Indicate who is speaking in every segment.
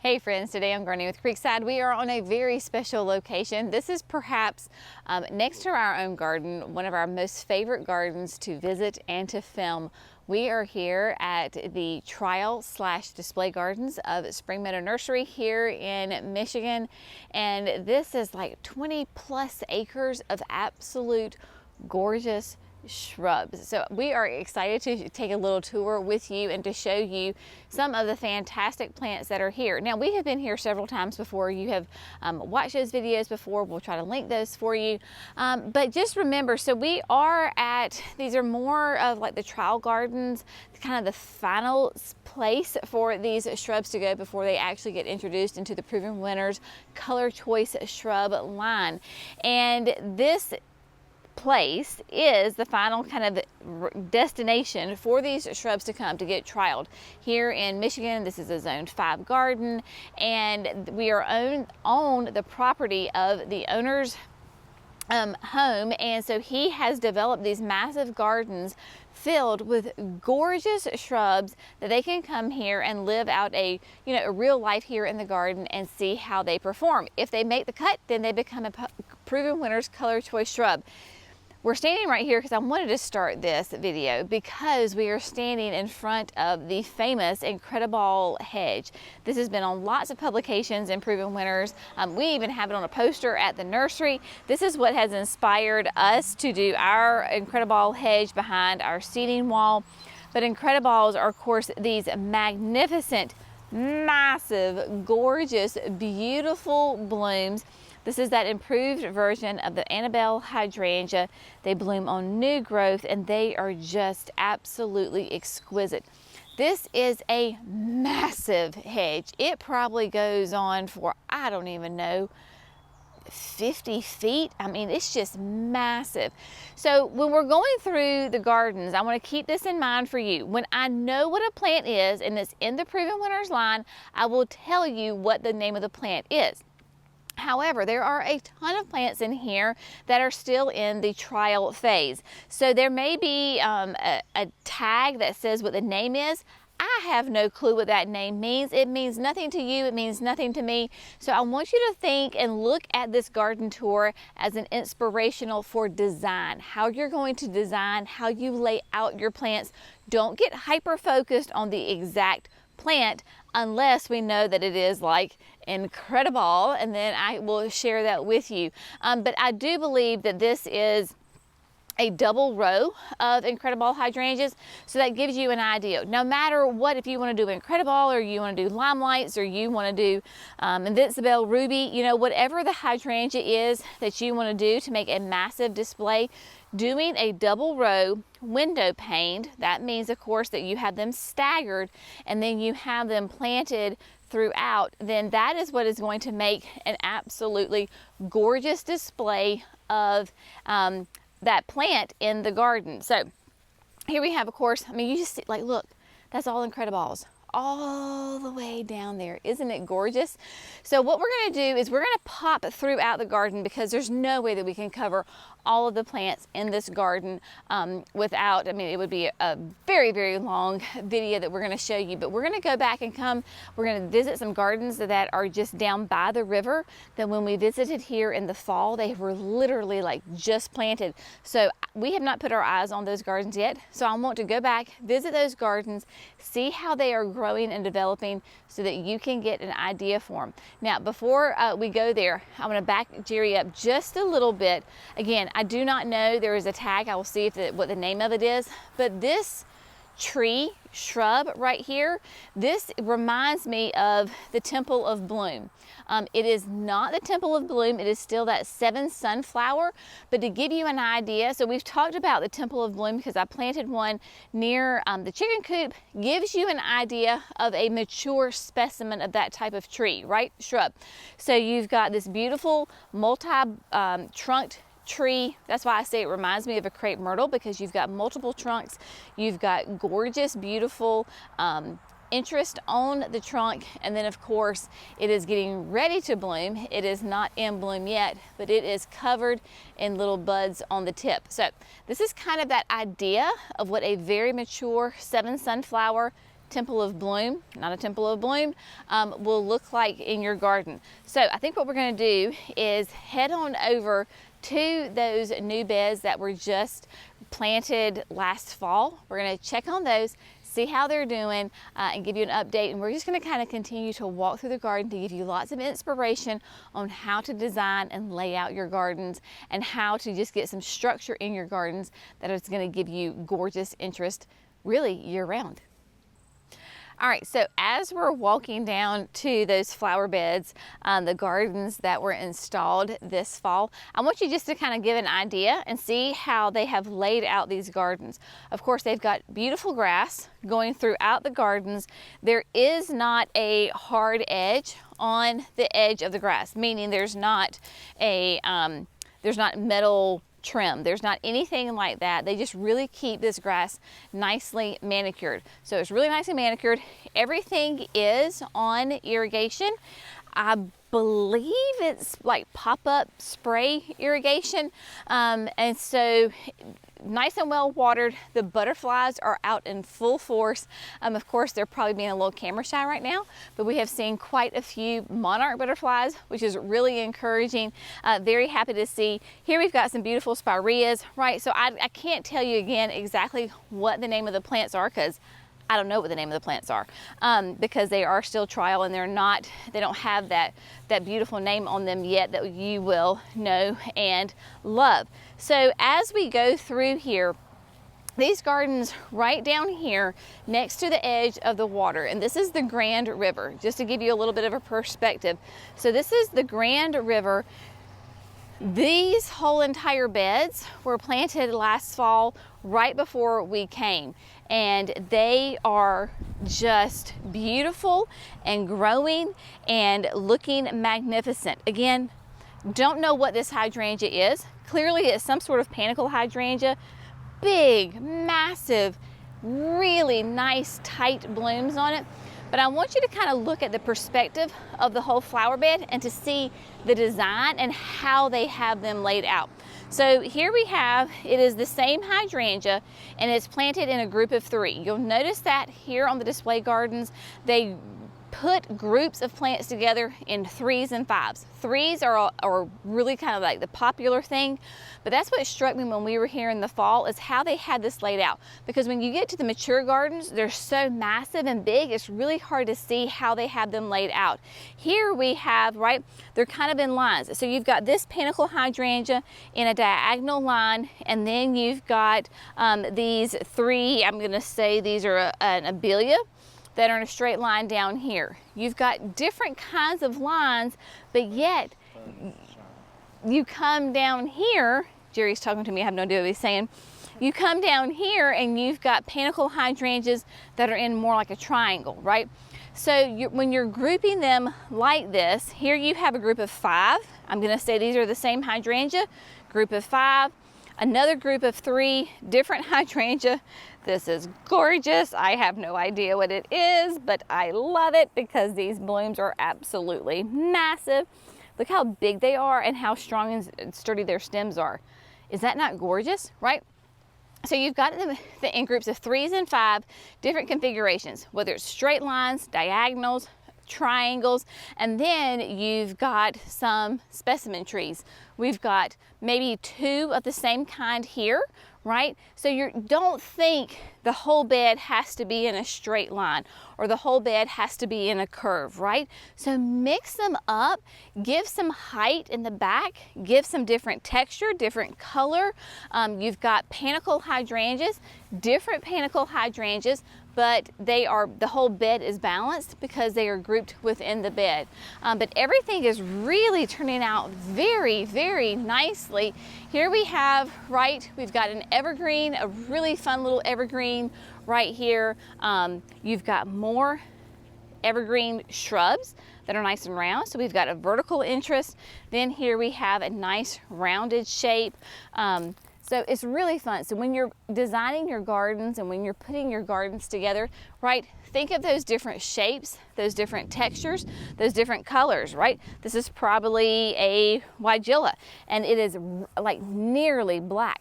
Speaker 1: Hey friends, today I'm gardening with Creekside. We are on a very special location. This is perhaps next to our own garden, one of our most favorite gardens to visit and to film. We are here at the trial/display gardens of Spring Meadow Nursery here in Michigan. And this is like 20 plus acres of absolute gorgeous shrubs. So we are excited to take a little tour with you and to show you some of the fantastic plants that are here. Now, we have been here several times before. You have watched those videos before. We'll try to link those for you. But just remember, so we are at, these are more of like the trial gardens, kind of the final place for these shrubs to go before they actually get introduced into the Proven Winners ColorChoice Shrub line. And this place is the final kind of destination for these shrubs to come to get trialed. Here in Michigan, this is a Zone 5 garden, and we are on the property of the owner's home, and so he has developed these massive gardens filled with gorgeous shrubs that they can come here and live out a real life here in the garden and see how they perform. If they make the cut, then they become a Proven Winners ColorChoice Shrub. We're standing right here because I wanted to start this video because we are standing in front of the famous Incredible hedge. This has been on lots of publications in Proven Winners. We even have it on a poster at the nursery. This is what has inspired us to do our Incredible hedge behind our seating wall. But Incredibles are, of course, these magnificent, massive, gorgeous, beautiful blooms. This is that improved version of the Annabelle hydrangea. They bloom on new growth and they are just absolutely exquisite. This is a massive hedge. It probably goes on for, I don't even know, 50 feet. I mean, it's just massive. So when we're going through the gardens, I want to keep this in mind for you. When I know what a plant is and it's in the Proven Winners line, I will tell you what the name of the plant is. However, there are a ton of plants in here that are still in the trial phase. So there may be a tag that says what the name is. I have no clue what that name means. It means nothing to you. It means nothing to me. So I want you to think and look at this garden tour as an inspirational for design. How you're going to design, how you lay out your plants. Don't get hyper focused on the exact plant unless we know that it is like Incredible, and then I will share that with you. But I do believe that this is a double row of Incredible hydrangeas, so that gives you an idea. No matter what, if you want to do Incredible or you want to do Limelights or you want to do Invincible Ruby, whatever the hydrangea is that you want to do to make a massive display, doing a double row window paned, that means of course that you have them staggered and then you have them planted throughout, then that is what is going to make an absolutely gorgeous display of that plant in the garden. So here we have, of course, I mean, you just see, like, look, that's all Incredibles all the way down there. Isn't it gorgeous? So what we're going to do is we're going to pop throughout the garden because there's no way that we can cover all of the plants in this garden without, I mean, it would be a very, very long video that we're going to show you, but we're going to go back and we're going to visit some gardens that are just down by the river that when we visited here in the fall, they were literally like just planted. So we have not put our eyes on those gardens yet. So I want to go back, visit those gardens, see how they are growing and developing so that you can get an idea for them. Now, before we go there, I want to back Jerry up just a little bit. Again, I do not know. There is a tag. I will see what the name of it is. But this tree shrub right here, this reminds me of the Temple of Bloom. It is not the Temple of Bloom. It is still that 7 sunflower. But to give you an idea, so we've talked about the Temple of Bloom because I planted one near the chicken coop. Gives you an idea of a mature specimen of that type of tree, right? Shrub. So you've got this beautiful multi-trunked tree. That's why I say it reminds me of a crepe myrtle, because you've got multiple trunks. You've got gorgeous, beautiful interest on the trunk, and then of course it is getting ready to bloom. It is not in bloom yet, but it is covered in little buds on the tip. So this is kind of that idea of what a very mature 7 sunflower temple of bloom, not a temple of bloom, will look like in your garden. So I think what we're going to do is head on over to those new beds that were just planted last fall. We're going to check on those, see how they're doing, and give you an update. And we're just going to kind of continue to walk through the garden to give you lots of inspiration on how to design and lay out your gardens and how to just get some structure in your gardens that is going to give you gorgeous interest really year round. All right, so as we're walking down to those flower beds, the gardens that were installed this fall, I want you just to kind of give an idea and see how they have laid out these gardens. Of course, they've got beautiful grass going throughout the gardens. There is not a hard edge on the edge of the grass, meaning there's not a metal trim. There's not anything like that. They just really keep this grass nicely manicured. So it's really nicely manicured. Everything is on irrigation. I believe it's like pop-up spray irrigation. And so nice and well watered. The butterflies are out in full force. Of course, they're probably being a little camera shy right now, but we have seen quite a few monarch butterflies, which is really encouraging. Very happy to see. Here we've got some beautiful spireas, right? So I can't tell you again exactly what the name of the plants are because I don't know what the name of the plants are because they are still trial and they don't have that beautiful name on them yet that you will know and love. So as we go through here, these gardens right down here next to the edge of the water, and this is the Grand River, just to give you a little bit of a perspective. So this is the Grand River. These whole entire beds were planted last fall right before we came, and they are just beautiful and growing and looking magnificent. Again, don't know what this hydrangea is. Clearly it's some sort of panicle hydrangea. Big, massive, really nice tight blooms on it. But I want you to kind of look at the perspective of the whole flower bed and to see the design and how they have them laid out. So here we have, it is the same hydrangea and it's planted in a group of 3. You'll notice that here on the display gardens, they put groups of plants together in 3s and 5s. 3s are really kind of like the popular thing, but that's what struck me when we were here in the fall is how they had this laid out. Because when you get to the mature gardens, they're so massive and big, it's really hard to see how they have them laid out. Here we have, right, they're kind of in lines. So you've got this panicle hydrangea in a diagonal line, and then you've got these 3, I'm gonna say these are an abelia, that are in a straight line down here. You've got different kinds of lines, but yet you come down here, Jerry's talking to me, I have no idea what he's saying. You come down here and you've got panicle hydrangeas that are in more like a triangle, right? So when you're grouping them like this, here you have a group of 5. I'm gonna say these are the same hydrangea, group of 5. Another group of 3, different hydrangea. This is gorgeous. I have no idea what it is, but I love it because these blooms are absolutely massive. Look how big they are and how strong and sturdy their stems are. Is that not gorgeous, right? So you've got them in groups of 3s and 5, different configurations, whether it's straight lines, diagonals, triangles, and then you've got some specimen trees. We've got maybe 2 of the same kind here, right? So you don't think the whole bed has to be in a straight line or the whole bed has to be in a curve, right? So mix them up, give some height in the back, give some different texture, different color. You've got panicle hydrangeas, different panicle hydrangeas, but the whole bed is balanced because they are grouped within the bed. But everything is really turning out very, very nicely. Here we have, right, we've got an evergreen, a really fun little evergreen right here. You've got more evergreen shrubs that are nice and round. So we've got a vertical interest. Then here we have a nice rounded shape. So it's really fun. So when you're designing your gardens and when you're putting your gardens together, right, think of those different shapes, those different textures, those different colors, right? This is probably a weigela and it is like nearly black.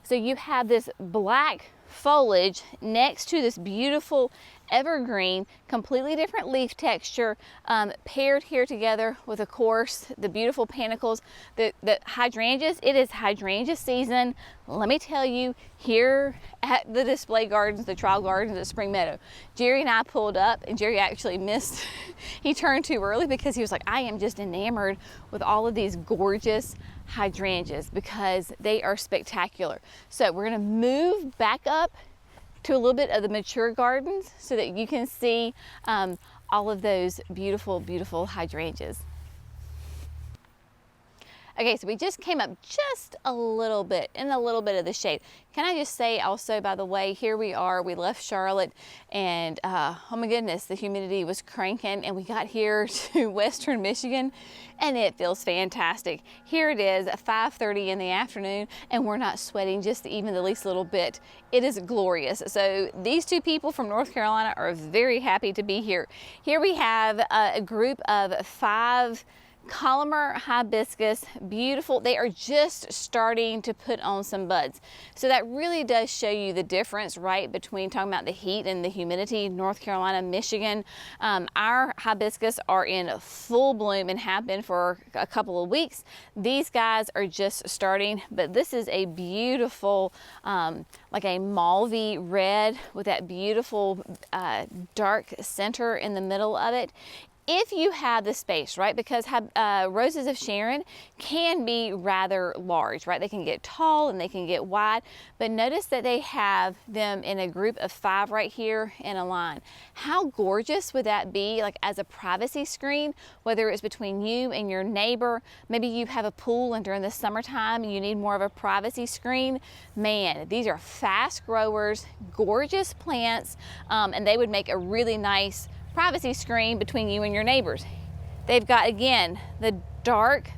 Speaker 1: So you have this black foliage next to this beautiful evergreen, completely different leaf texture, paired here together with, of course, the beautiful panicles. The hydrangeas, it is hydrangea season. Let me tell you, here at the display gardens, the trial gardens at Spring Meadow, Jerry and I pulled up, and Jerry actually missed, he turned too early because he was like, I am just enamored with all of these gorgeous hydrangeas because they are spectacular. So we're gonna move back up to a little bit of the mature gardens so that you can see all of those beautiful, beautiful hydrangeas. Okay, so we just came up just a little bit, in a little bit of the shade. Can I just say also, by the way, here we are, we left Charlotte and oh my goodness, the humidity was cranking, and we got here to Western Michigan and it feels fantastic. Here it is at 5:30 in the afternoon and we're not sweating just even the least little bit. It is glorious. So these two people from North Carolina are very happy to be here. Here we have a group of 5 Columnar hibiscus, beautiful. They are just starting to put on some buds. So that really does show you the difference, right, between talking about the heat and the humidity. North Carolina, Michigan, our hibiscus are in full bloom and have been for a couple of weeks. These guys are just starting, but this is a beautiful, like a mauve red with that beautiful dark center in the middle of it. If you have the space, right, because roses of Sharon can be rather large, right? They can get tall and they can get wide, but notice that they have them in a group of 5 right here in a line. How gorgeous would that be, like as a privacy screen, whether it's between you and your neighbor? Maybe you have a pool and during the summertime you need more of a privacy screen. Man, these are fast growers, gorgeous plants, and they would make a really nice privacy screen between you and your neighbors. They've got, again, the dark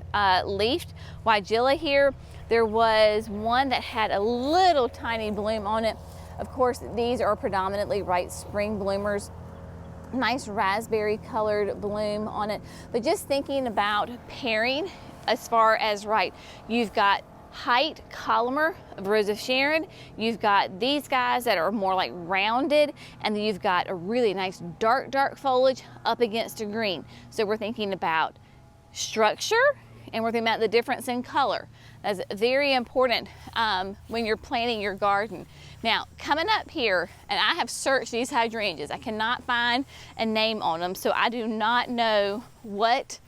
Speaker 1: leafed weigela here. There was one that had a little tiny bloom on it. Of course, these are predominantly right spring bloomers. Nice raspberry colored bloom on it. But just thinking about pairing as far as, right, you've got height columnar of Rose of Sharon, you've got these guys that are more like rounded, and then you've got a really nice dark foliage up against a green. So we're thinking about structure and we're thinking about the difference in color. That's very important when you're planting your garden. Now, coming up here, and I have searched these hydrangeas, I cannot find a name on them, so I do not know what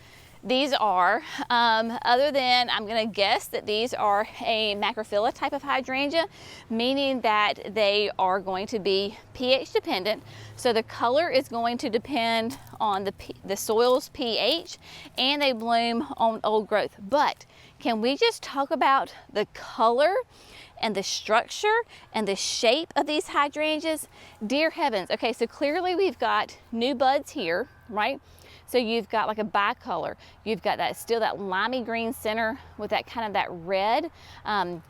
Speaker 1: these are, other than I'm gonna guess that these are a macrophylla type of hydrangea, meaning that they are going to be pH dependent. So the color is going to depend on the soil's pH, and they bloom on old growth. But can we just talk about the color and the structure and the shape of these hydrangeas? Dear heavens. Okay, so clearly we've got new buds here, right? So you've got like a bicolor. You've got that still that limey green center with that kind of that red,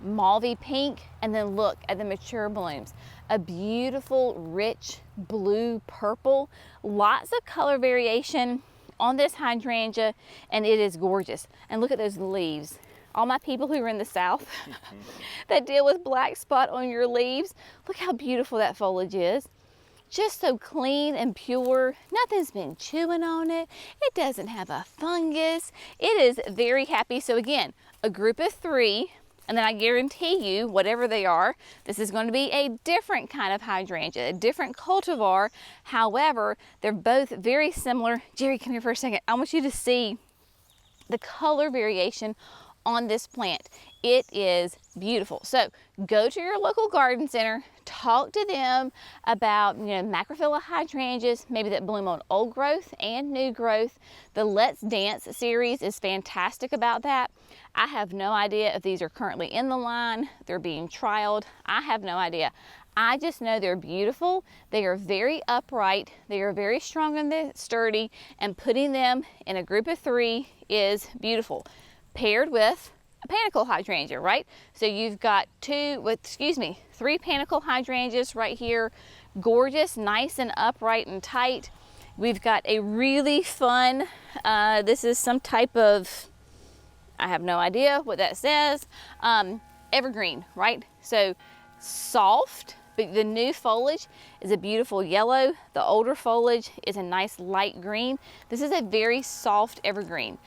Speaker 1: mauve pink, and then look at the mature blooms. A beautiful, rich blue purple. Lots of color variation on this hydrangea, and it is gorgeous. And look at those leaves. All my people who are in the South that deal with black spot on your leaves, look how beautiful that foliage is. Just so clean and pure. Nothing's been chewing on it. It doesn't have a fungus. It is very happy. So again, a group of 3, and then I guarantee you, whatever they are, this is going to be a different kind of hydrangea, a different cultivar. However, they're both very similar. Jerry, come here for a second. I want you to see the color variation on this plant. It is beautiful. So go to your local garden center, talk to them about, you know, macrophylla hydrangeas, maybe that bloom on old growth and new growth. The Let's Dance series is fantastic about that. I have no idea if these are currently in the line, they're being trialed. I have no idea. I just know they're beautiful. They are very upright. They are very strong and sturdy, and putting them in a group of 3 is beautiful. Paired with a panicle hydrangea, right? So you've got 3 panicle hydrangeas right here. Gorgeous, nice and upright and tight. We've got a really fun, this is some type of, I have no idea what that says, evergreen, right? So soft, But the new foliage is a beautiful yellow. The older foliage is a nice light green. This is a very soft evergreen.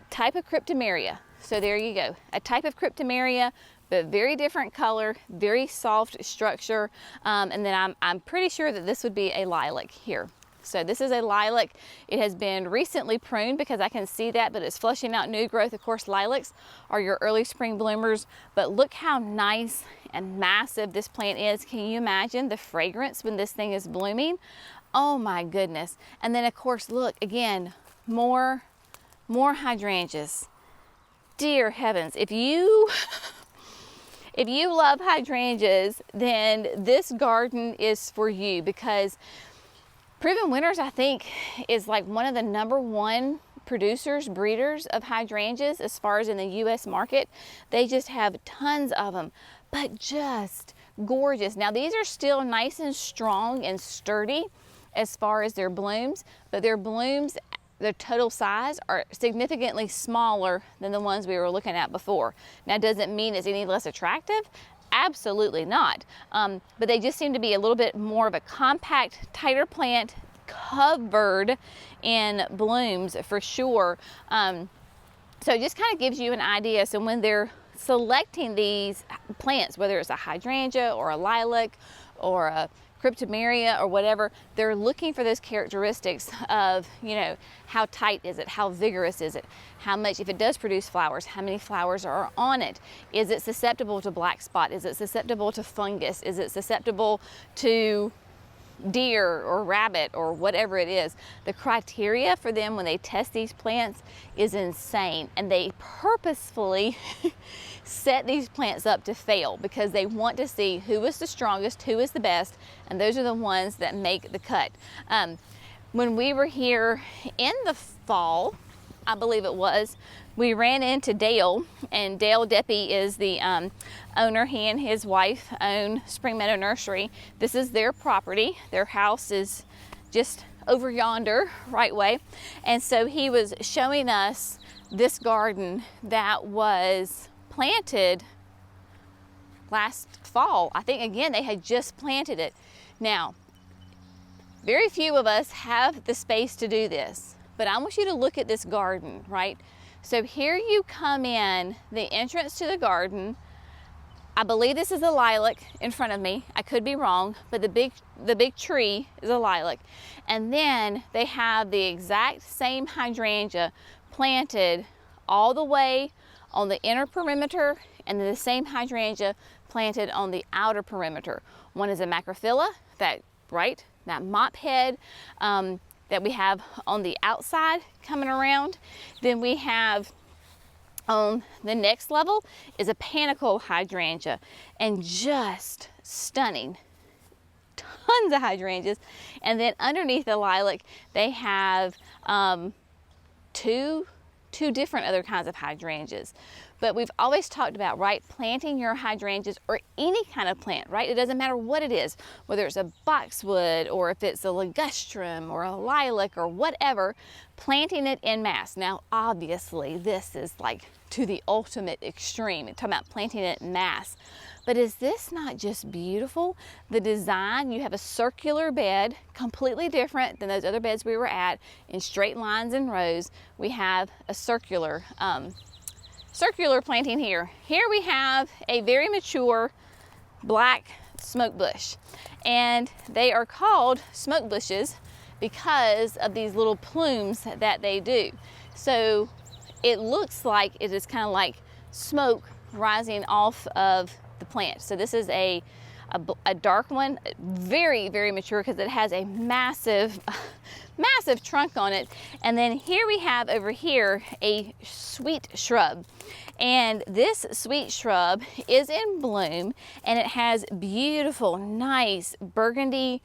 Speaker 1: Type of cryptomeria. So there you go. A type of cryptomeria, but very different color, very soft structure. And then I'm pretty sure that this would be a lilac here. So this is a lilac. It has been recently pruned because I can see that, but it's flushing out new growth. Of course, lilacs are your early spring bloomers, but look how nice and massive this plant is. Can you imagine the fragrance when this thing is blooming? Oh my goodness. And then of course, look again, more hydrangeas. Dear heavens, if you love hydrangeas, then this garden is for you, because Proven Winners, I think, is like one of the #1 producers, breeders of hydrangeas as far as in the US market. They just have tons of them, but just gorgeous. Now these are still nice and strong and sturdy as far as their blooms, but their blooms, their total size, are significantly smaller than the ones we were looking at before. Now does it mean it's any less attractive? Absolutely not. But they just seem to be a little bit more of a compact, tighter plant, covered in blooms for sure. So it just kind of gives you an idea. So when they're selecting these plants, whether it's a hydrangea or a lilac or a cryptomeria or whatever, they're looking for those characteristics of, you know, how tight is it, how vigorous is it, how much, if it does produce flowers, how many flowers are on it, is it susceptible to black spot, is it susceptible to fungus, is it susceptible to deer or rabbit or whatever it is. The criteria for them when they test these plants is insane, and they purposefully set these plants up to fail because they want to see who is the strongest, who is the best, and those are the ones that make the cut. When we were here in the fall, I believe it was, we ran into Dale, and Dale Deppy is the owner. He and his wife own Spring Meadow Nursery. This is their property. Their house is just over yonder, right way. And so he was showing us this garden that was planted last fall. I think, again, they had just planted it. Now, very few of us have the space to do this, but I want you to look at this garden, right? So here you come in, the entrance to the garden. I believe this is a lilac in front of me. I could be wrong, but the big tree is a lilac. And then they have the exact same hydrangea planted all the way on the inner perimeter, and then the same hydrangea planted on the outer perimeter. One is a macrophylla, that mop head, that we have on the outside coming around. Then we have on the next level is a panicle hydrangea, and just stunning. Tons of hydrangeas. And then underneath the lilac, they have two different other kinds of hydrangeas. But we've always talked about, right, planting your hydrangeas, or any kind of plant, right? It doesn't matter what it is, whether it's a boxwood or if it's a ligustrum or a lilac or whatever, planting it en masse. Now, obviously, this is like to the ultimate extreme. We're talking about planting it en masse. But is this not just beautiful? The design, you have a circular bed, completely different than those other beds we were at, in straight lines and rows. We have a circular planting here. Here we have a very mature black smoke bush, and they are called smoke bushes because of these little plumes that they do. So it looks like it is kind of like smoke rising off of the plant. So this is a dark one, very, very mature, because it has a massive trunk on it. And then here we have over here a sweet shrub. And this sweet shrub is in bloom, and it has beautiful, nice burgundy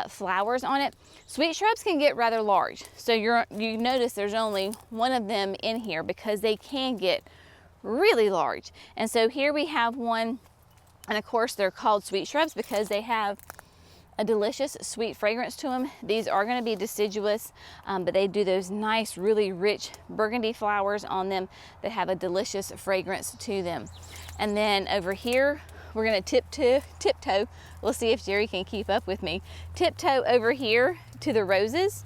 Speaker 1: flowers on it. Sweet shrubs can get rather large. So you notice there's only one of them in here because they can get really large. And so here we have one. And of course, they're called sweet shrubs because they have a delicious sweet fragrance to them. These are going to be deciduous, but they do those nice, really rich burgundy flowers on them that have a delicious fragrance to them. And then over here, we're gonna tiptoe. We'll see if Jerry can keep up with me. Tiptoe over here to the roses.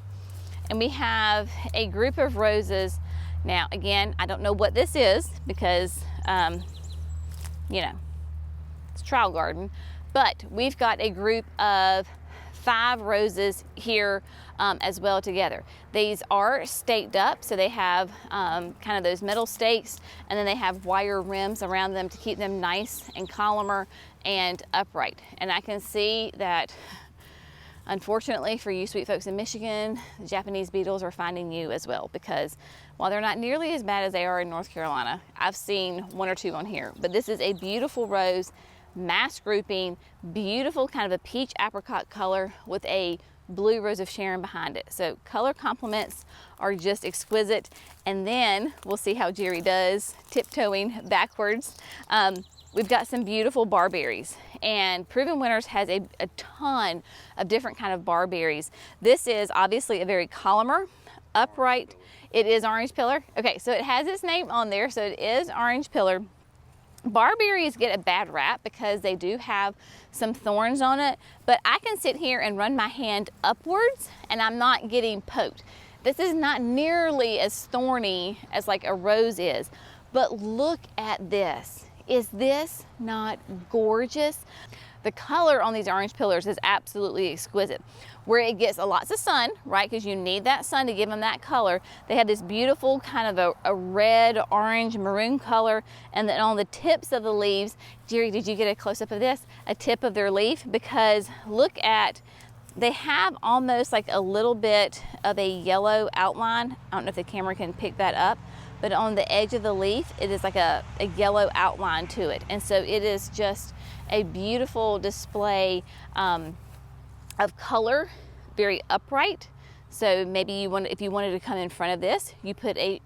Speaker 1: And we have a group of roses. Now, again, I don't know what this is because, you know, it's a trial garden, but we've got a group of 5 roses here as well together. These are staked up, so they have kind of those metal stakes, and then they have wire rims around them to keep them nice and columnar and upright. And I can see that, unfortunately for you sweet folks in Michigan, the Japanese beetles are finding you as well, because while they're not nearly as bad as they are in North Carolina, I've seen 1 or 2 on here. But this is a beautiful rose, mass grouping, beautiful kind of a peach apricot color with a blue rose of Sharon behind it. So color complements are just exquisite. And then we'll see how Jerry does tiptoeing backwards. We've got some beautiful barberries, and Proven Winners has a ton of different kind of barberries. This is obviously a very columnar, upright. It is orange pillar. Okay, so it has its name on there, so it is orange pillar. Barberries get a bad rap because they do have some thorns on it, but I can sit here and run my hand upwards and I'm not getting poked. This is not nearly as thorny as like a rose is, but look at this. Is this not gorgeous? The color on these orange pillars is absolutely exquisite. Where it gets lots of sun, right, because you need that sun to give them that color, they have this beautiful kind of a red, orange, maroon color. And then on the tips of the leaves, Jerry, did you get a close-up of this? A tip of their leaf, because look at, they have almost like a little bit of a yellow outline. I don't know if the camera can pick that up, but on the edge of the leaf, it is like a yellow outline to it. And so it is just a beautiful display of color, very upright. So maybe if you wanted to come in front of this, you put a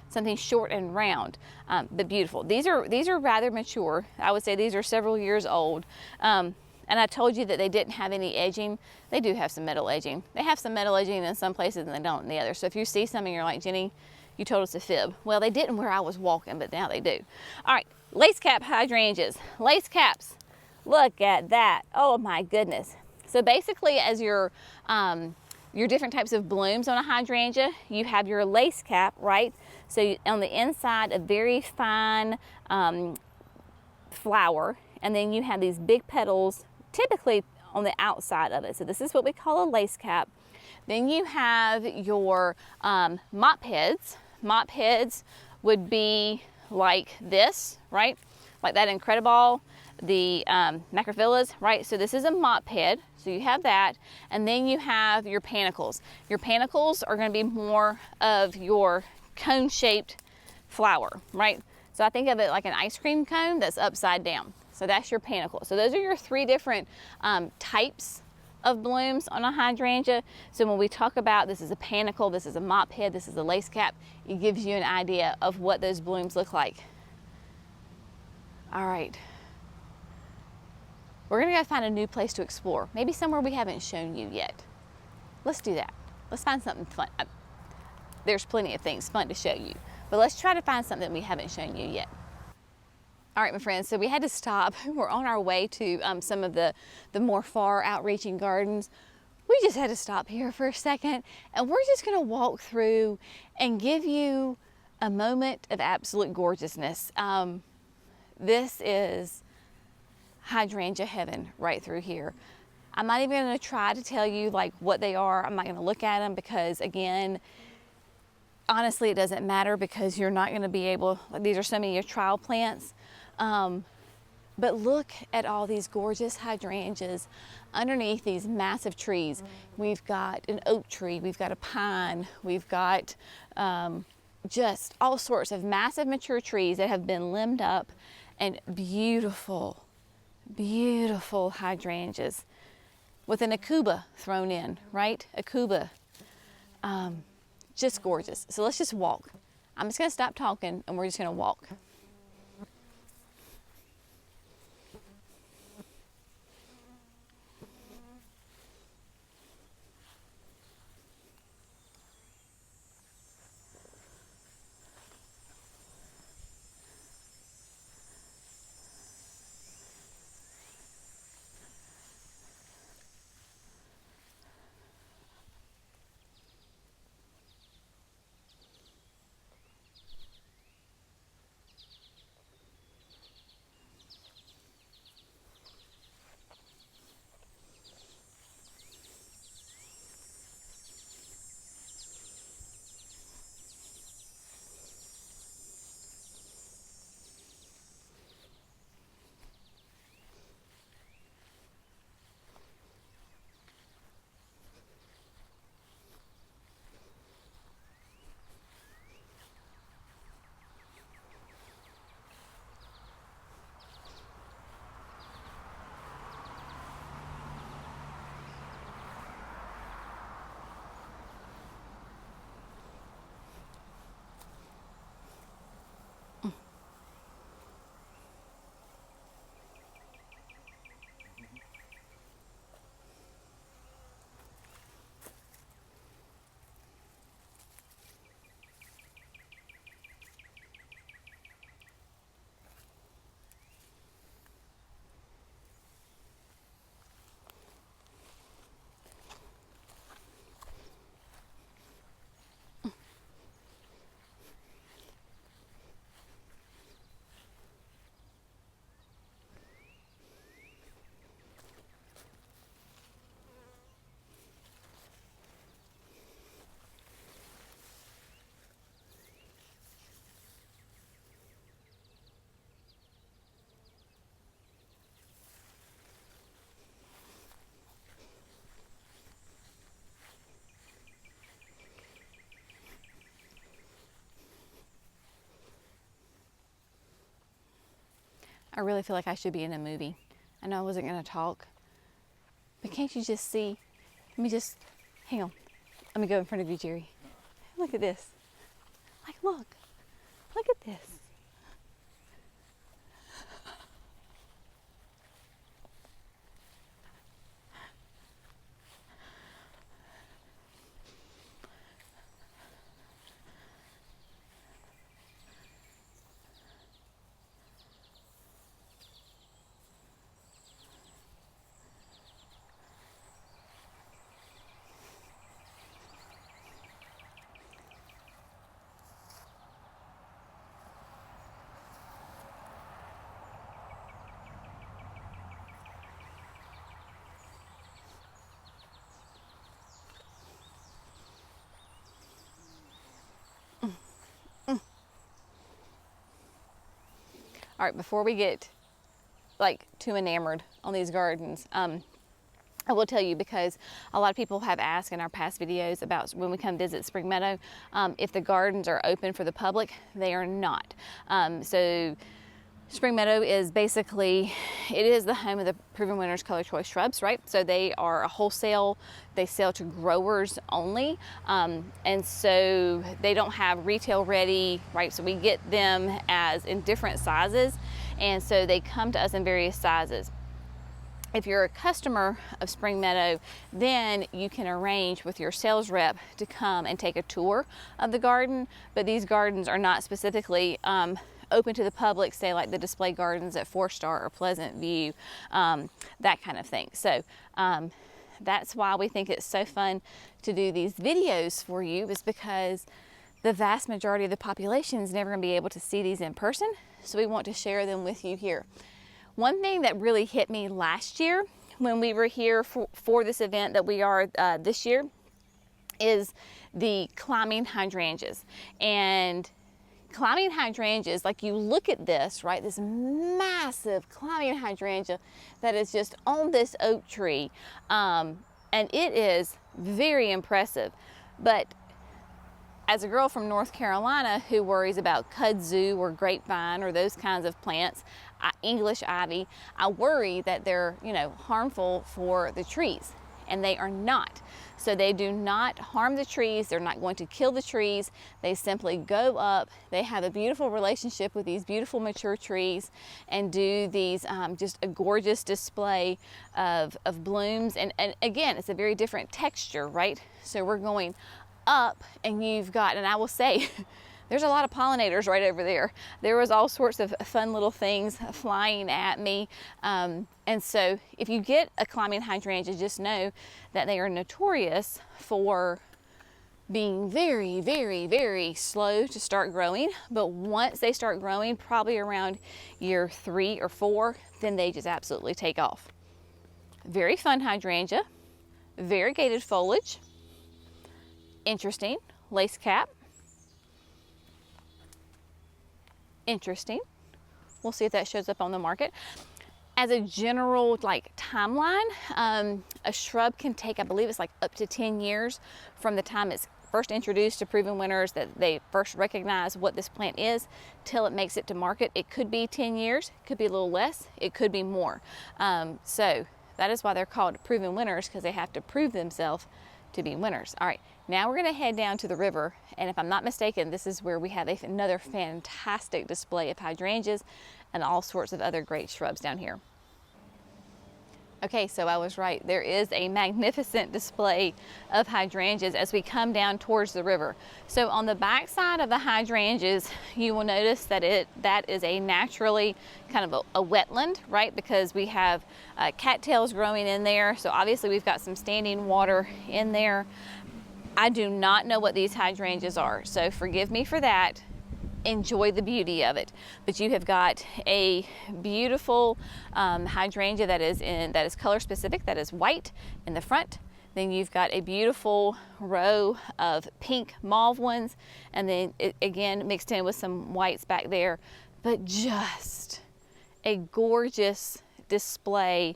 Speaker 1: something short and round, but beautiful. These are rather mature. I would say these are several years old. And I told you that they didn't have any edging. They do have some metal edging. They have some metal edging in some places and they don't in the others. So if you see something, you're like, Jenny, you told us a fib. Well, they didn't where I was walking, but now they do. All right, lace cap hydrangeas. Lace caps, look at that. Oh my goodness. So basically, as your different types of blooms on a hydrangea, you have your lace cap, right? So on the inside, a very fine flower, and then you have these big petals, typically on the outside of it. So this is what we call a lace cap. Then you have your mop heads. Mop heads would be like this, right? Like that Incrediball, the macrophyllus, right? So this is a mop head. So you have that. And then you have your panicles. Your panicles are going to be more of your cone-shaped flower, right? So I think of it like an ice cream cone that's upside down. So that's your panicle. So those are your 3 different types of blooms on a hydrangea. So when we talk about this is a panicle, this is a mop head, this is a lace cap, it gives you an idea of what those blooms look like. All right. We're gonna go find a new place to explore. Maybe somewhere we haven't shown you yet. Let's do that. Let's find something fun. There's plenty of things fun to show you, but let's try to find something we haven't shown you yet. All right, my friends, so we had to stop. We're on our way to some of the more far outreaching gardens. We just had to stop here for a second, and we're just gonna walk through and give you a moment of absolute gorgeousness. This is hydrangea heaven right through here. I'm not even gonna try to tell you like what they are. I'm not gonna look at them because, again, honestly, it doesn't matter because you're not gonna be able, these are some of your trial plants. But look at all these gorgeous hydrangeas underneath these massive trees. We've got an oak tree, we've got a pine, we've got just all sorts of massive mature trees that have been limbed up, and beautiful, beautiful hydrangeas with an aucuba thrown in, right? Aucuba, just gorgeous. So let's just walk. I'm just gonna stop talking and we're just gonna walk. I really feel like I should be in a movie. I know I wasn't going to talk, but can't you just see? Let me just, hang on. Let me go in front of you, Jerry. Look at this. Like, look at this. All right, before we get like too enamored on these gardens, I will tell you, because a lot of people have asked in our past videos about when we come visit Spring Meadow, if the gardens are open for the public. They are not. So Spring Meadow is basically, it is the home of the Proven Winners ColorChoice Shrubs, right? So they are a wholesale, they sell to growers only. And so they don't have retail ready, right? So we get them as in different sizes. And so they come to us in various sizes. If you're a customer of Spring Meadow, then you can arrange with your sales rep to come and take a tour of the garden. But these gardens are not specifically open to the public, say like the display gardens at 4-Star or Pleasant View, that kind of thing. So that's why we think it's so fun to do these videos for you, is because the vast majority of the population is never going to be able to see these in person. So we want to share them with you here. One thing that really hit me last year when we were here for this event that we are this year is the climbing hydrangeas. And climbing hydrangeas, like you look at this, right, this massive climbing hydrangea that is just on this oak tree, and it is very impressive. But as a girl from North Carolina who worries about kudzu or grapevine or those kinds of plants, English ivy, I worry that they're, harmful for the trees, and they are not. So they do not harm the trees. They're not going to kill the trees. They simply go up. They have a beautiful relationship with these beautiful mature trees and do these just a gorgeous display of blooms. And again, it's a very different texture, right? So we're going up, and you've got, and I will say, there's a lot of pollinators right over there. There was all sorts of fun little things flying at me. And so if you get a climbing hydrangea, just know that they are notorious for being very, very, very slow to start growing. But once they start growing, probably around year 3 or 4, then they just absolutely take off. Very fun hydrangea, variegated foliage, interesting, lace cap. Interesting. We'll see if that shows up on the market. As a general timeline, a shrub can take, I believe it's up to 10 years from the time it's first introduced to Proven Winners, that they first recognize what this plant is, till it makes it to market. It could be 10 years, it could be a little less, it could be more. So that is why they're called Proven Winners, because they have to prove themselves to be winners. All right, now we're going to head down to the river, and if I'm not mistaken, this is where we have another fantastic display of hydrangeas and all sorts of other great shrubs down here. Okay, so I was right. There is a magnificent display of hydrangeas as we come down towards the river. So on the back side of the hydrangeas, you will notice that that is a naturally kind of a wetland, right? Because we have cattails growing in there. So obviously we've got some standing water in there. I do not know what these hydrangeas are, so forgive me for that. Enjoy the beauty of it. But you have got a beautiful hydrangea that is color specific, that is white in the front. Then you've got a beautiful row of pink mauve ones, and then again mixed in with some whites back there. But just a gorgeous display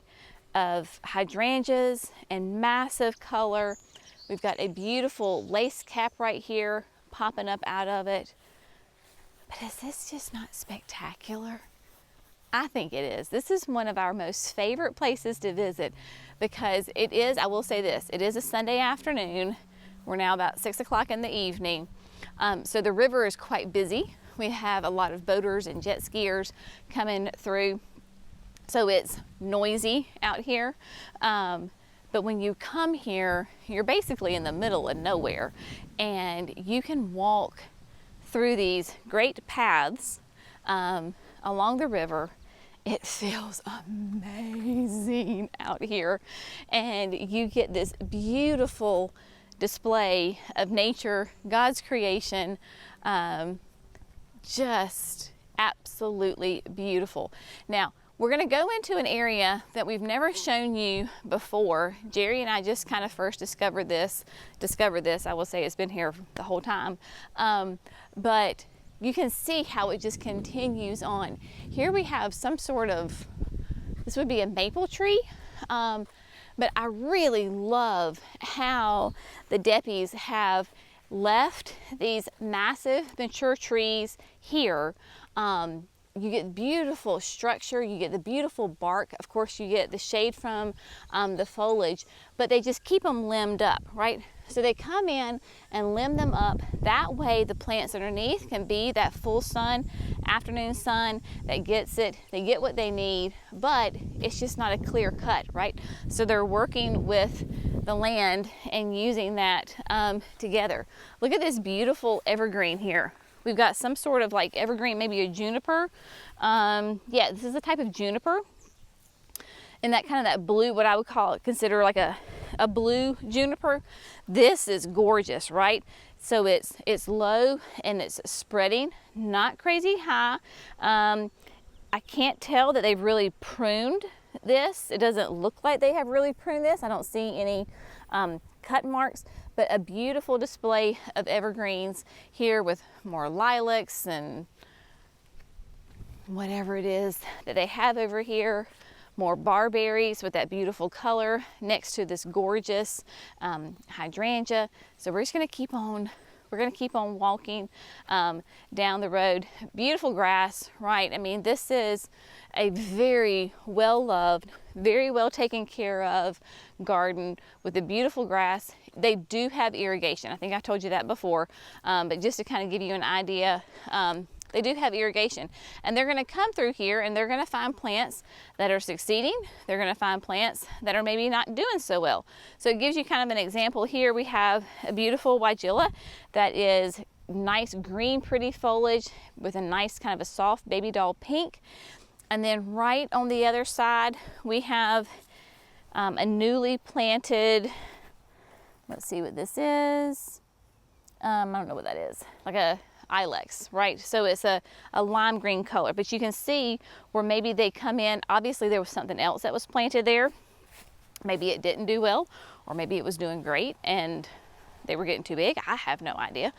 Speaker 1: of hydrangeas and massive color. We've got a beautiful lace cap right here popping up out of it. But is this just not spectacular? I think it is. This is one of our most favorite places to visit because it is, I will say this, it is a Sunday afternoon. We're now about 6 o'clock in the evening. So the river is quite busy. We have a lot of boaters and jet skiers coming through. So it's noisy out here. But when you come here, you're basically in the middle of nowhere, and you can walk through these great paths along the river. It feels amazing out here, and you get this beautiful display of nature, God's creation, just absolutely beautiful. Now, we're going to go into an area that we've never shown you before. Jerry and I just kind of first discovered this. I will say it's been here the whole time. But you can see how it just continues on. Here we have some sort of, this would be a maple tree. But I really love how the Deppies have left these massive mature trees here. You get beautiful structure, you get the beautiful bark, of course you get the shade from the foliage, but they just keep them limbed up, right? So they come in and limb them up. That way the plants underneath can be that full sun, afternoon sun that gets it, they get what they need, but it's just not a clear cut, right? So they're working with the land and using that together. Look at this beautiful evergreen here. We've got some sort of like evergreen, maybe a juniper. Yeah, this is a type of juniper. And that kind of that blue, what I would consider like a blue juniper. This is gorgeous, right? So it's low and it's spreading, not crazy high. I can't tell that they've really pruned this. It doesn't look like they have really pruned this. I don't see any cut marks, but a beautiful display of evergreens here with more lilacs and whatever it is that they have over here. More barberries with that beautiful color next to this gorgeous hydrangea. So we're just going to keep on. We're going to keep on walking down the road. Beautiful grass, right? I mean, this is a very well loved, very well taken care of garden with the beautiful grass. They do have irrigation. I think I told you that before, but just to kind of give you an idea, they do have irrigation, and they're going to come through here and they're going to find plants that are succeeding. They're going to find plants that are maybe not doing so well. So it gives you kind of an example here. We have a beautiful weigela that is nice green, pretty foliage with a nice kind of a soft baby doll pink. And then right on the other side, we have a newly planted, let's see what this is. I don't know what that is, like a ilex, right? So it's a lime green color, but you can see where maybe they come in. Obviously there was something else that was planted there. Maybe it didn't do well, or maybe it was doing great and they were getting too big. I have no idea.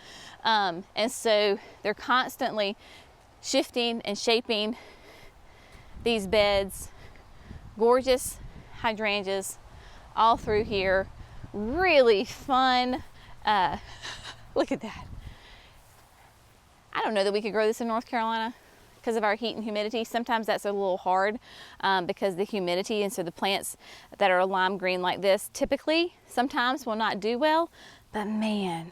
Speaker 1: And so they're constantly shifting and shaping these beds. Gorgeous hydrangeas all through here. Really fun. Look at that. I don't know that we could grow this in North Carolina because of our heat and humidity. Sometimes that's a little hard because of the humidity, and so the plants that are lime green like this typically sometimes will not do well. But man,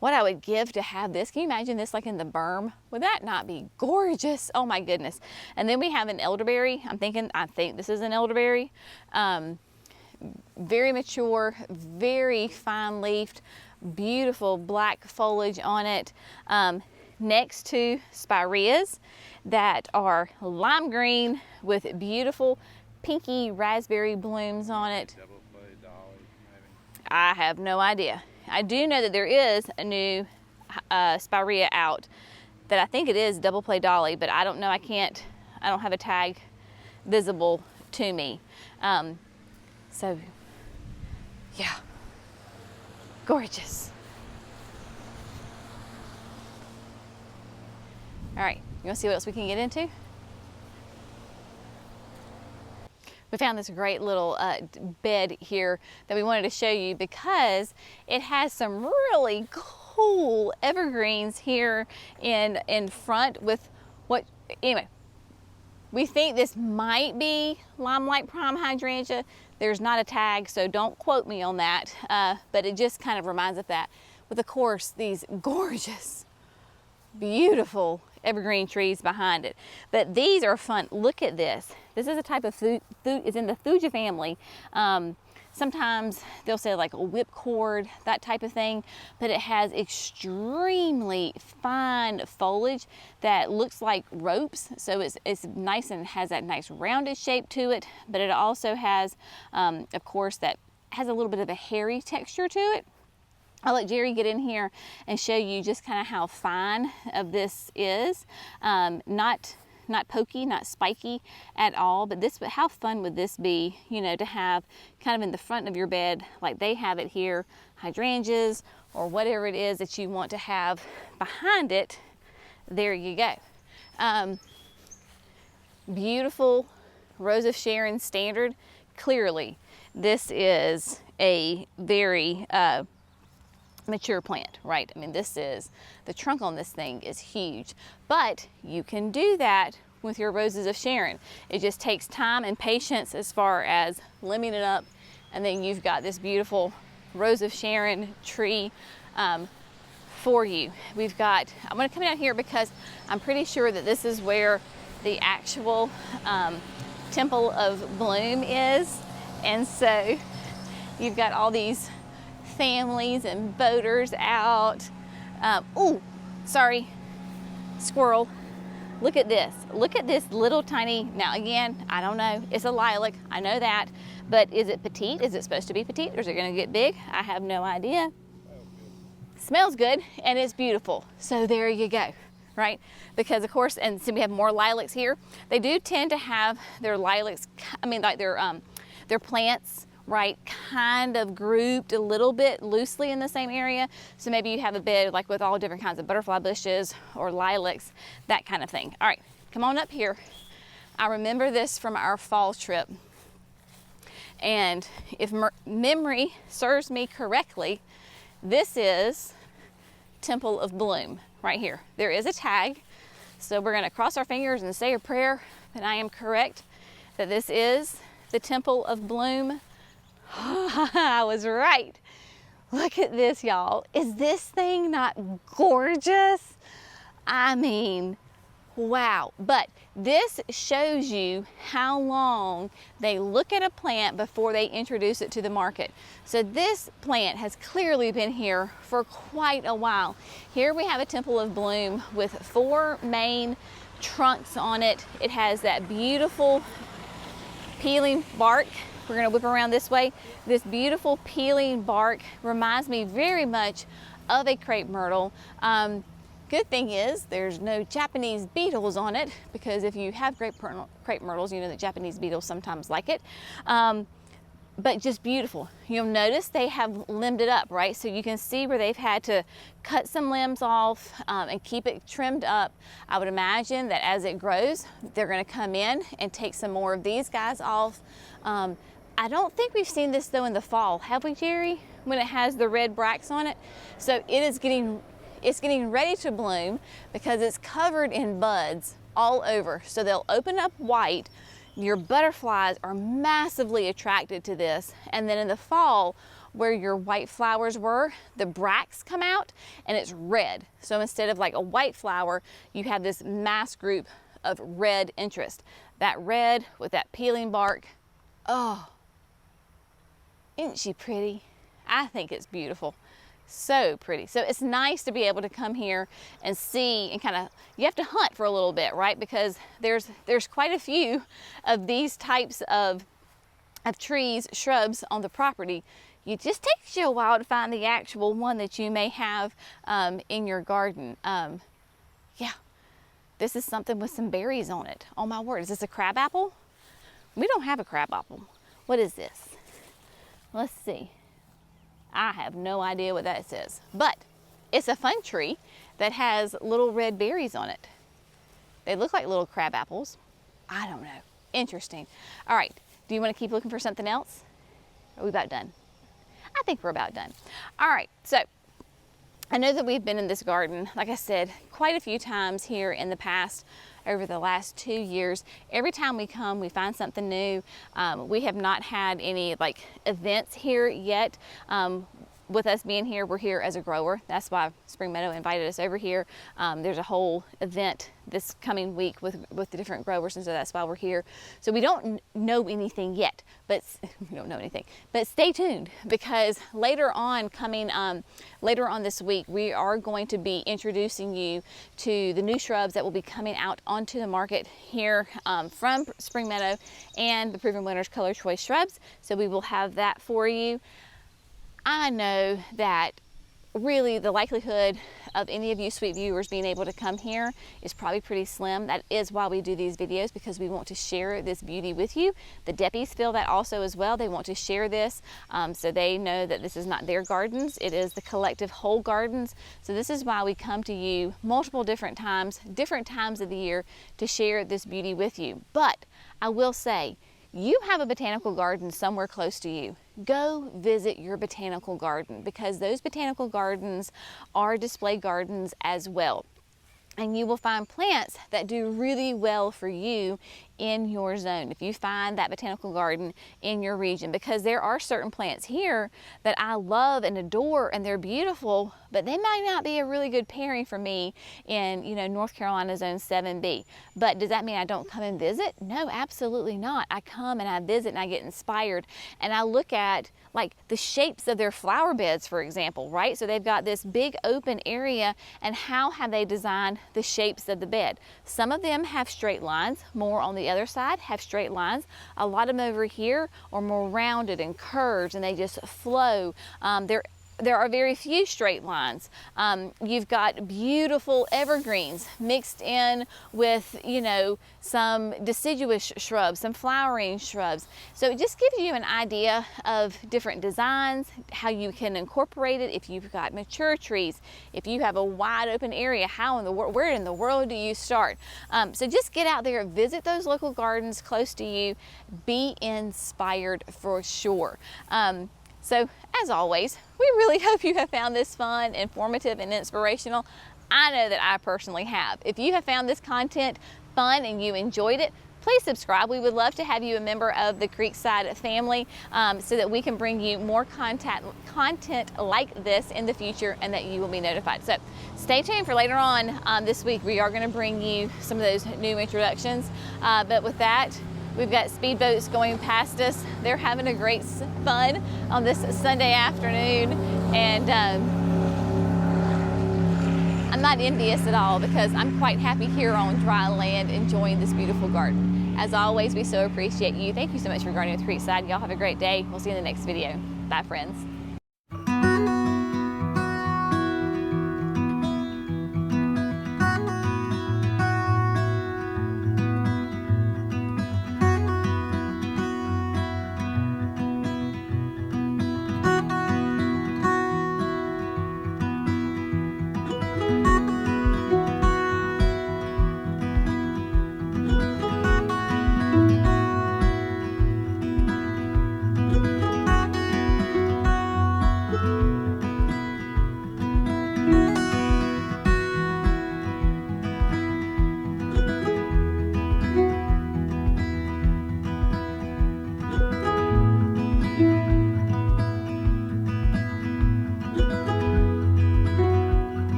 Speaker 1: what I would give to have this. Can you imagine this like in the berm? Would that not be gorgeous? Oh my goodness. And then we have an elderberry. I think this is an elderberry. Very mature, very fine leafed, beautiful black foliage on it, next to spireas that are lime green with beautiful pinky raspberry blooms on it. I have no idea. I do know that there is a new spirea out that I think it is double play dolly, but I don't know. I don't have a tag visible to me. So yeah, gorgeous. All right, you want to see what else we can get into? We found this great little bed here that we wanted to show you because it has some really cool evergreens here in front with anyway, We think this might be limelight prime hydrangea. There's not a tag, so don't quote me on that, but it just kind of reminds us of that. With, of course, these gorgeous, beautiful evergreen trees behind it. But these are fun. Look at this. This is a type of it's in the thuja family. Sometimes they'll say like a whipcord, that type of thing, but it has extremely fine foliage that looks like ropes. So it's nice and has that nice rounded shape to it, but it also has, of course, that has a little bit of a hairy texture to it. I'll let Jerry get in here and show you just kind of how fine of this is. Not pokey, not spiky at all, but how fun would this be, you know, to have kind of in the front of your bed, like they have it here, hydrangeas or whatever it is that you want to have behind it. There you go. Beautiful Rose of Sharon standard. Clearly, this is a very mature plant, right? I mean, the trunk on this thing is huge, but you can do that with your Roses of Sharon. It just takes time and patience as far as limbing it up, and then you've got this beautiful Rose of Sharon tree for you. I'm gonna come out here because I'm pretty sure that this is where the actual Temple of Bloom is, and so you've got all these families and boaters out. Oh, sorry, squirrel. Look at this. Look at this little tiny, now again, I don't know, it's a lilac, I know that, but is it petite? Is it supposed to be petite, or is it gonna get big? I have no idea. Smells good, and it's beautiful. So there you go, right? Because of course, and so we have more lilacs here. They do tend to have their lilacs, I mean, like their plants, right, kind of grouped a little bit loosely in the same area. So maybe you have a bed like with all different kinds of butterfly bushes or lilacs, that kind of thing. All right, come on up here. I remember this from our fall trip. And if memory serves me correctly, this is Temple of Bloom right here. There is a tag. So we're gonna cross our fingers and say a prayer that I am correct, that this is the Temple of Bloom. I was right. Look at this, y'all. Is this thing not gorgeous? I mean, wow. But this shows you how long they look at a plant before they introduce it to the market. So this plant has clearly been here for quite a while. Here we have a Temple of Bloom with 4 main trunks on it. It has that beautiful peeling bark. We're gonna whip around this way. This beautiful peeling bark reminds me very much of a crepe myrtle. Good thing is there's no Japanese beetles on it, because if you have crepe myrtles, you know that Japanese beetles sometimes like it. But just beautiful. You'll notice they have limbed it up, right? So you can see where they've had to cut some limbs off and keep it trimmed up. I would imagine that as it grows, they're gonna come in and take some more of these guys off. I don't think we've seen this though in the fall, have we, Jerry? When it has the red bracts on it. So it's getting ready to bloom because it's covered in buds all over. So they'll open up white. Your butterflies are massively attracted to this. And then in the fall, where your white flowers were, the bracts come out and it's red. So instead of like a white flower, you have this mass group of red interest. That red with that peeling bark. Oh, isn't she pretty? I think it's beautiful. So pretty. So it's nice to be able to come here and see and kind of, you have to hunt for a little bit, right? Because there's quite a few of these types of trees, shrubs on the property. It just takes you a while to find the actual one that you may have in your garden. Yeah, this is something with some berries on it. Oh my word, is this a crab apple? We don't have a crab apple. What is this? Let's see. I have no idea what that says, but it's a fun tree that has little red berries on it. They look like little crab apples. I don't know. Interesting. All right. Do you want to keep looking for something else? Are we about done? I think we're about done. All right. So I know that we've been in this garden, like I said, quite a few times here in the past. over the last 2 years. Every time we come, we find something new. We have not had any like events here yet. With us being here, we're here as a grower. That's why Spring Meadow invited us over here. There's a whole event this coming week with the different growers, and so that's why we're here. So we don't know anything yet, but we don't know anything. But stay tuned, because later on this week, we are going to be introducing you to the new shrubs that will be coming out onto the market here from Spring Meadow and the Proven Winners ColorChoice Shrubs. So we will have that for you. I know that really the likelihood of any of you sweet viewers being able to come here is probably pretty slim. That is why we do these videos, because we want to share this beauty with you. The Deppies feel that also as well. They want to share this so they know that this is not their gardens. It is the collective whole gardens. So this is why we come to you multiple different times of the year to share this beauty with you. But I will say, you have a botanical garden somewhere close to you. Go visit your botanical garden, because those botanical gardens are display gardens as well. And you will find plants that do really well for you in your zone if you find that botanical garden in your region, because there are certain plants here that I love and adore, and they're beautiful, but they might not be a really good pairing for me in, you know, North Carolina Zone 7B. But does that mean I don't come and visit? No, absolutely not. I come and I visit and I get inspired, and I look at like the shapes of their flower beds, for example, right? So they've got this big open area, and how have they designed the shapes of the bed? Some of them have straight lines, more on the other side have straight lines. A lot of them over here are more rounded and curved, and they just flow. There are very few straight lines. You've got beautiful evergreens mixed in with, you know, some deciduous shrubs, some flowering shrubs. So it just gives you an idea of different designs, how you can incorporate it. If you've got mature trees, if you have a wide open area, where in the world do you start? So just get out there, visit those local gardens close to you, be inspired for sure. So as always, we really hope you have found this fun, informative, and inspirational. I know that I personally have. If you have found this content fun and you enjoyed it, please subscribe. We would love to have you a member of the Creekside family so that we can bring you more content like this in the future, and that you will be notified. So stay tuned for later on this week. We are going to bring you some of those new introductions. But with that, we've got speedboats going past us. They're having a great fun on this Sunday afternoon. And I'm not envious at all, because I'm quite happy here on dry land enjoying this beautiful garden. As always, we so appreciate you. Thank you so much for gardening with Creekside. Y'all have a great day. We'll see you in the next video. Bye, friends.